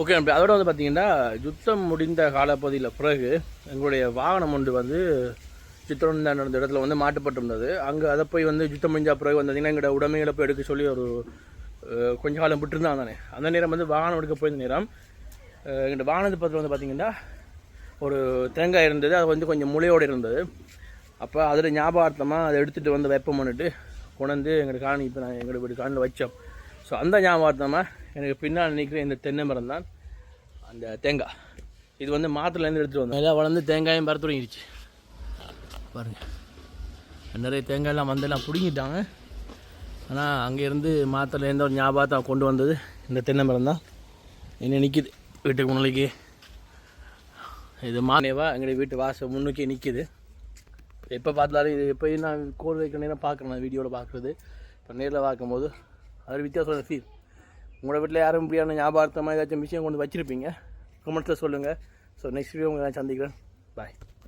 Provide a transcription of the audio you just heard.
Okay நம்பி அதோட வந்து பார்த்தீங்கன்னா யுத்தம் முடிந்த காலப்பகுதியில் பிறகு எங்களுடைய வாகனம் ஒன்று வந்து யுத்தம் நடந்த இடத்துல வந்து மாட்டுப்பட்டிருந்தது. அங்கே அதை போய் வந்து யுத்தம் முடிஞ்ச பிறகு வந்தீங்கன்னா எங்களோட உடைமைகளை போய் எடுக்க சொல்லி ஒரு கொஞ்ச காலம் விட்டுருந்தாங்க தானே. அந்த நேரம் வந்து வாகனம் எடுக்க போயிருந்த நேரம் எங்களோட வாகனத்து பக்கத்தில் வந்து பார்த்திங்கன்னா ஒரு தேங்காய் இருந்தது. அது வந்து கொஞ்சம் முளையோடு இருந்தது. அப்போ அதில் ஞாபகார்த்தமாக அதை எடுத்துகிட்டு வந்து வெப்பம் பண்ணிட்டு கொண்டு எங்களுக்கு காணி இப்போ நான் எங்களோட வீட்டு காணியில் வச்சோம். ஸோ அந்த ஞாபகார்த்தமாக எனக்கு பின்னால் நிற்கிற இந்த தென்னை மரம் தான் அந்த தேங்காய். இது வந்து மாற்றுலேருந்து எடுத்துகிட்டு வந்தோம். எல்லாம் வளர்ந்து தேங்காயும் பற தொடங்கிடுச்சு பாருங்கள். நிறைய தேங்காயெல்லாம் வந்தெல்லாம் பிடுங்கிட்டாங்க. ஆனால் அங்கேருந்து மாற்றுலேருந்து ஒரு ஞாபகத்தை கொண்டு வந்தது இந்த தென்னை மரம் தான் என்ன நிற்கிது வீட்டுக்கு முன்னாடிக்கு. இது மானேவா எங்களுடைய வீட்டு வாசல் முன்னுக்கே நிற்கிது. எப்போ பார்த்தாலும் இது எப்போயும் நான் கோல் வைக்கிற நேரம் பார்க்குறேன், நான் வீடியோவில் பார்க்குறது. இப்போ நேரில் பார்க்கும்போது அது வித்தியாசம் ஃபீல். உங்களோட வீட்டில் யாரும் இப்படியான ஞாபகார்த்தமாக ஏதாச்சும் விஷயம் கொண்டு வச்சுருப்பீங்க, கமெண்ட்ஸில் சொல்லுங்கள். ஸோ நெக்ஸ்ட் வீடியோ உங்களை நான் சந்திக்கிறேன். பாய்.